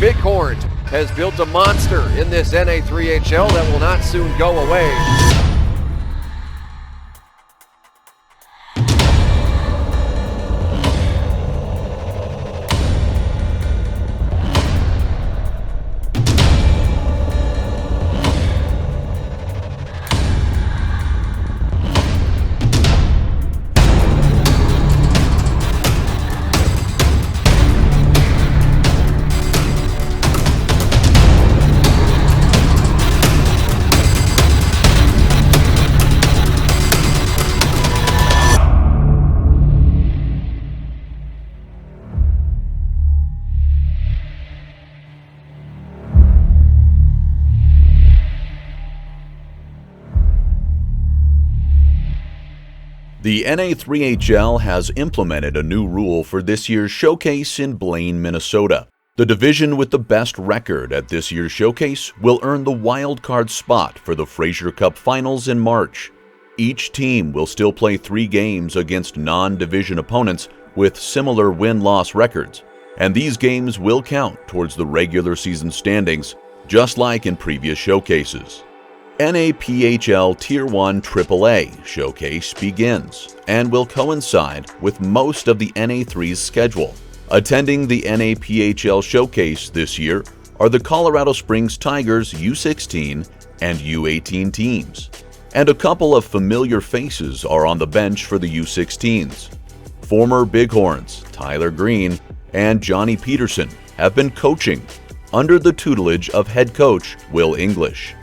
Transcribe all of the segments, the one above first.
Bighorn has built a monster in this NA3HL that will not soon go away. The NA3HL has implemented a new rule for this year's showcase in Blaine, Minnesota. The division with the best record at this year's showcase will earn the wild card spot for the Fraser Cup Finals in March. Each team will still play 3 games against non-division opponents with similar win-loss records, and these games will count towards the regular season standings, just like in previous showcases. NA3HL Tier 1 AAA Showcase begins and will coincide with most of the NA3's schedule. Attending the NA3HL Showcase this year are the Colorado Springs Tigers U16 and U18 teams, and a couple of familiar faces are on the bench for the U16s. Former Bighorns Tyler Greene and Johnny Peterson have been coaching under the tutelage of head coach Will English.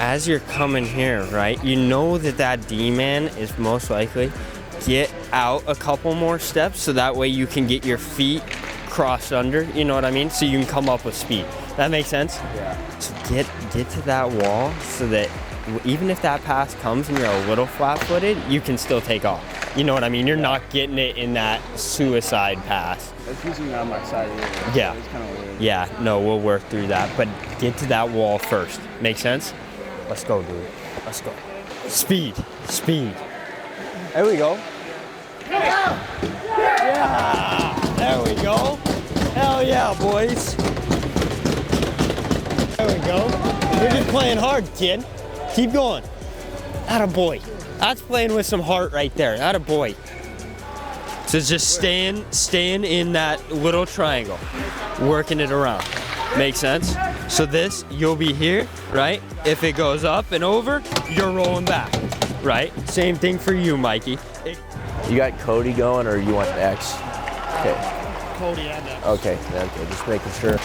As you're coming here, right, you know that D-man is most likely get out a couple more steps so that way you can get your feet crossed under, you know what I mean? So you can come up with speed. That makes sense? Yeah. So get to that wall so that even if that pass comes and you're a little flat-footed, you can still take off. You know what I mean? You're not getting it in that suicide pass. That's usually on my side here. Yeah. It's kind of weird. Yeah, no, we'll work through that. But get to that wall first. Make sense? Let's go, dude. Let's go. Speed. Speed. There we go. Yeah! There we go. Hell yeah, boys. There we go. You're just playing hard, kid. Keep going. Atta boy. That's playing with some heart right there. Atta boy. So just staying in that little triangle, working it around. Make sense? So this, you'll be here, right? If it goes up and over, you're rolling back, right? Same thing for you, Mikey. You got Cody going, or you want X? Okay. Cody and X. Okay, just making sure.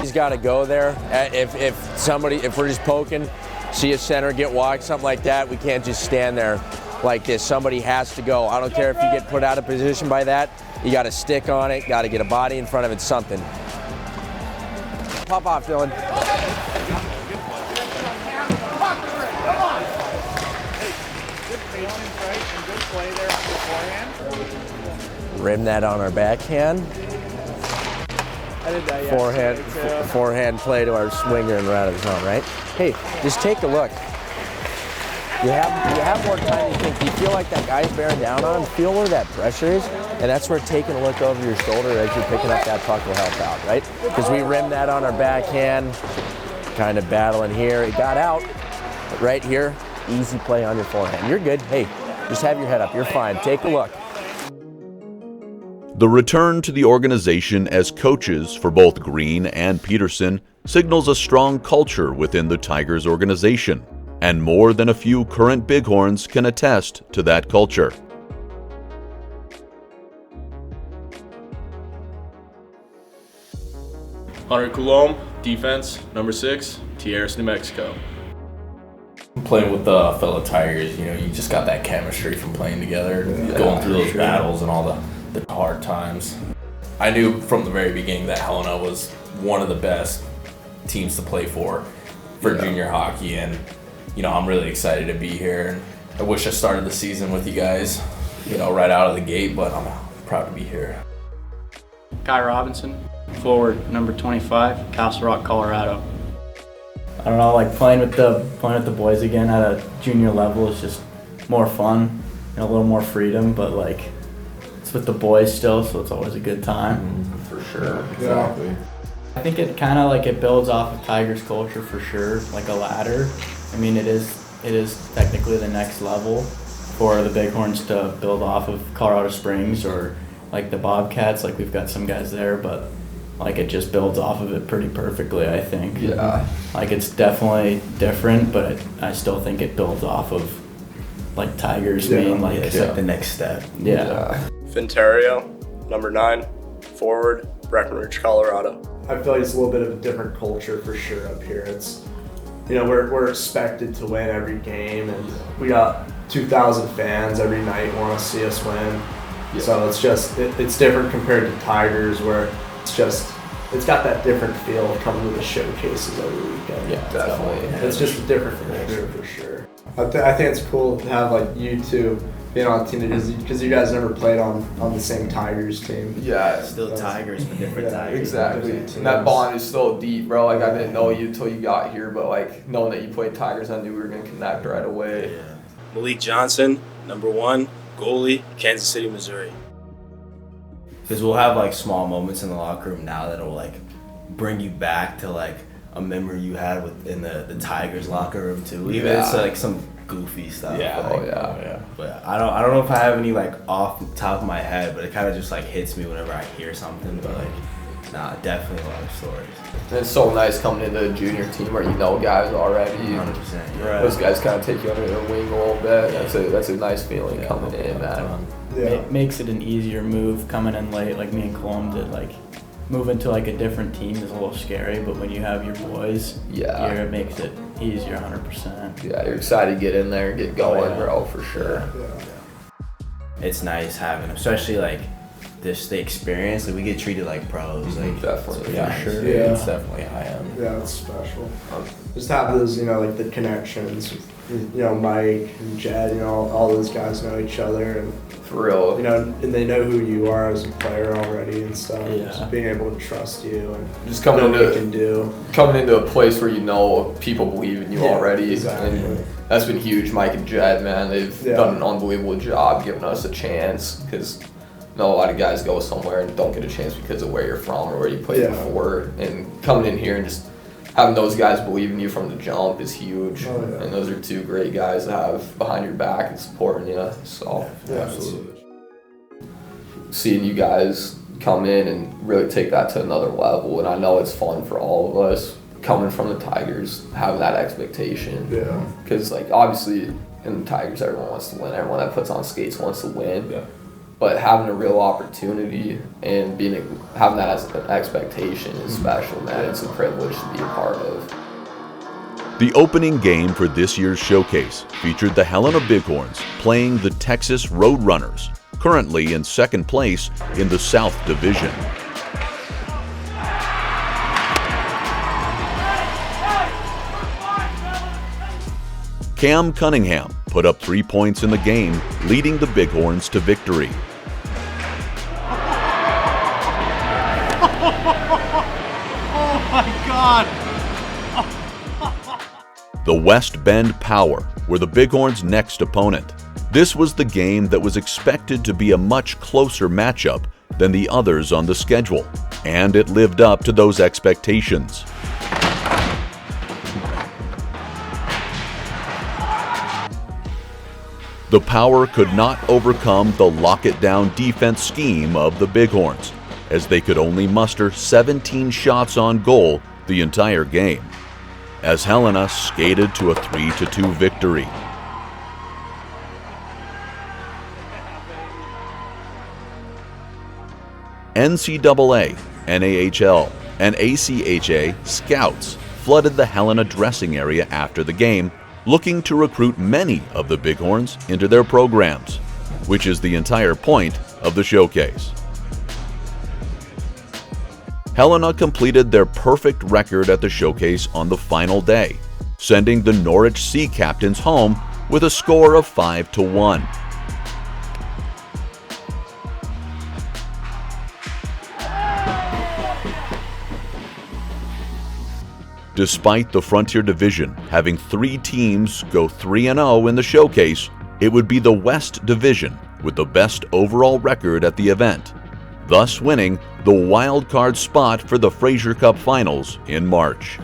He's got to go there. If we're just poking, see a center get walked, something like that, we can't just stand there like this. Somebody has to go. I don't care if you get put out of position by that. You got to stick on it. Got to get a body in front of it. Something. Pop off, Dylan. Rim that on our backhand. I did that, yeah. Forehand play to our swinger and we're out of the zone, right? Hey, just take a look. You have more time you think. You feel like that guy's bearing down on him. Feel where that pressure is, and that's where taking a look over your shoulder as you're picking up that puck will help out, right? Because we rimmed that on our backhand, kind of battling here. It got out, but right here, easy play on your forehand. You're good. Hey, just have your head up. You're fine. Take a look. The return to the organization as coaches for both Greene and Peterson signals a strong culture within the Tigers organization, and more than a few current Bighorns can attest to that culture. Hunter Coulomb, defense, number 6, Tierras, New Mexico. Playing with the fellow Tigers, you know, you just got that chemistry from playing together, going through those battles and all the hard times. I knew from the very beginning that Helena was one of the best teams to play for junior hockey, and you know, I'm really excited to be here, and I wish I started the season with you guys, you know, right out of the gate, but I'm proud to be here. Kai Robinson, forward, number 25, Castle Rock, Colorado. I don't know, like playing with the boys again at a junior level is just more fun. a little more freedom, but like it's with the boys still, so it's always a good time. For sure, exactly. I think it kind of like it builds off of Tigers culture for sure, like a ladder. I mean, it is technically the next level for the Bighorns to build off of Colorado Springs or like the Bobcats. Like we've got some guys there, but like it just builds off of it pretty perfectly, I think. Yeah. Like it's definitely different, but I still think it builds off of like Tigers being like It's like the next step. yeah. Fintario, number 9, forward, Breckenridge, Colorado. I feel like it's a little bit of a different culture for sure up here. It's, you know, we're expected to win every game, and we got 2,000 fans every night want to see us win. Yeah. So it's just, it's different compared to Tigers, where it's got that different feel of coming to the showcases every weekend. Yeah, definitely. It's just a different culture for sure. I think it's cool to have like you two being on the team because you guys never played on the same Tigers team. Yeah, Still Tigers, but different Tigers. exactly. Different And that teams. bond is so deep, bro. Like I didn't know you until you got here, but like knowing that you played Tigers, I knew we were gonna connect right away. Yeah. Malik Johnson, number 1, goalie, Kansas City, Missouri. Because we'll have like small moments in the locker room now that'll like bring you back to like a memory you had in the Tigers locker room too. Even Yeah. it's like some goofy stuff. Yeah, like, oh yeah. But I don't know if I have any like off the top of my head, but it kind of just like hits me whenever I hear something. But like, nah, definitely a lot of stories. And it's so nice coming into a junior team where you know guys already. 100%. Yeah. Those guys kind of take you under their wing a little bit. That's a nice feeling coming in, man. It makes it an easier move coming in late, like me and Colum did. Like moving to like a different team is a little scary, but when you have your boys here, it makes it easier 100%. Yeah, you're excited to get in there and get going, yeah. bro, for sure. It's nice having, especially like the experience. Like we get treated like pros. Like Definitely, yeah, for sure. Yeah. It's definitely high end. Yeah, it's special. Just have those, you know, like the connections. You know, Mike and Jed. You know, all those guys know each other, and For real. you know, and they know who you are as a player already and stuff. Yeah. Just being able to trust you and Just coming know what you into can do. a place where you know people believe in you Yeah, already. exactly. And that's been huge. Mike and Jed, man, they've done an unbelievable job giving us a chance because I know a lot of guys go somewhere and don't get a chance because of where you're from or where you played before. And coming in here and just having those guys believe in you from the jump is huge. Oh, yeah. And those are 2 great guys to have behind your back and supporting you. So Absolutely. seeing you guys come in and really take that to another level, and I know it's fun for all of us coming from the Tigers, having that expectation. Yeah. Because like obviously in the Tigers, everyone wants to win. Everyone that puts on skates wants to win. Yeah. But having a real opportunity and having that as an expectation is special, man. It's a privilege to be a part of. The opening game for this year's showcase featured the Helena Bighorns playing the Texas Roadrunners, currently in second place in the South Division. Cam Cunningham put up 3 points in the game, leading the Bighorns to victory. The West Bend Power were the Bighorns' next opponent. This was the game that was expected to be a much closer matchup than the others on the schedule, and it lived up to those expectations. The Power could not overcome the lock-it-down defense scheme of the Bighorns, as they could only muster 17 shots on goal the entire game, as Helena skated to a 3-2 victory. NCAA, NAHL, and ACHA scouts flooded the Helena dressing area after the game, looking to recruit many of the Bighorns into their programs, which is the entire point of the showcase. Helena completed their perfect record at the showcase on the final day, sending the Norwich Sea Captains home with a score of 5-1. Despite the Frontier Division having 3 teams go 3-0 in the showcase, it would be the West Division with the best overall record at the event, thus winning the wild card spot for the Fraser Cup Finals in March.